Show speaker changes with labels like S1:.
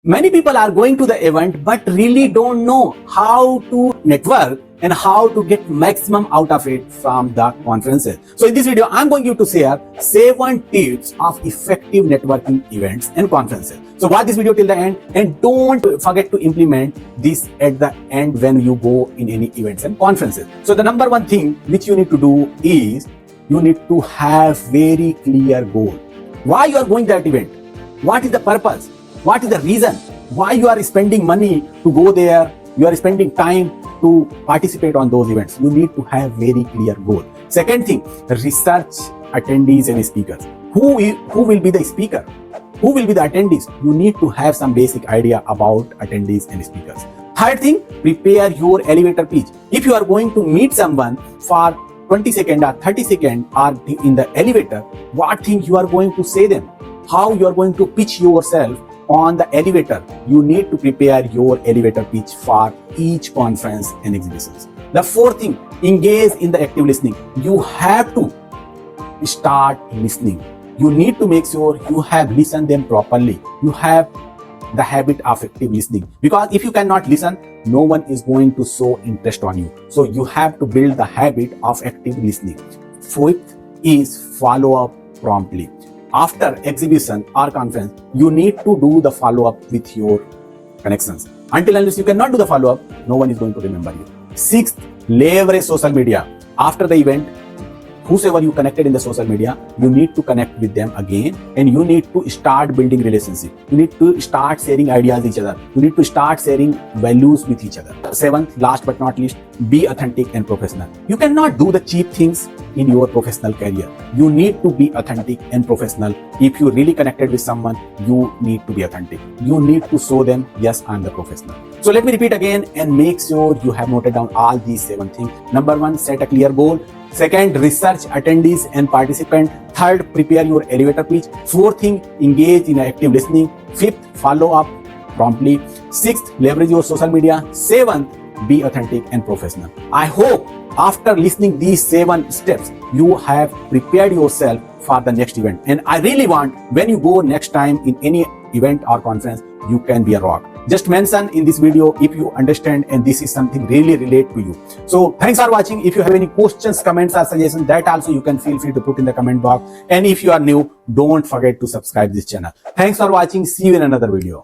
S1: Many people are going to the event but really don't know how to network and how to get maximum out of it from the conferences. So in this video, I'm going to share 7 tips of effective networking events and conferences. So watch this video till the end and don't forget to implement this at the end when you go in any events and conferences. So the number one thing which you need to do is you need to have very clear goal. Why you are going to that event? What is the purpose? What is the reason why you are spending money to go there? You are spending time to participate on those events. You need to have very clear goal. Second thing, research attendees and speakers. Who will be the speaker? Who will be the attendees? You need to have some basic idea about attendees and speakers. Third thing, prepare your elevator pitch. If you are going to meet someone for 20 seconds or 30 seconds or in the elevator, what thing you are going to say them? How you are going to pitch yourself on the elevator. You need to prepare your elevator pitch for each conference and exhibitions. The fourth thing, engage in the active listening. You have to start listening. You need to make sure you have listened them properly. You have the habit of active listening, because if you cannot listen, no one is going to show interest on you. So you have to build the habit of active listening. Fifth is follow up promptly. After exhibition or conference, you need to do the follow-up with your connections. Until unless you cannot do the follow-up, no one is going to remember you. Sixth, leverage social media. After the event, whosoever you connected in the social media, you need to connect with them again and you need to start building relationship. You need to start sharing ideas with each other. You need to start sharing values with each other. Seventh, last but not least, be authentic and professional. You cannot do the cheap things in your professional career. You need to be authentic and professional. If you really connected with someone, you need to be authentic. You need to show them, yes, I'm the professional. So let me repeat again and make sure you have noted down all these 7 things. Number 1, set a clear goal. Second, research attendees and participants. Third, prepare your elevator pitch. Fourth thing, engage in active listening. Fifth, follow up promptly. Sixth, leverage your social media. Seventh, be authentic and professional. I hope after listening these 7 steps, you have prepared yourself for the next event. And I really want when you go next time in any event or conference, you can be a rock. Just mention in this video if you understand and this is something really relate to you. So thanks for watching. If you have any questions, comments or suggestions, that also you can feel free to put in the comment box. And if you are new, don't forget to subscribe this channel. Thanks for watching. See you in another video.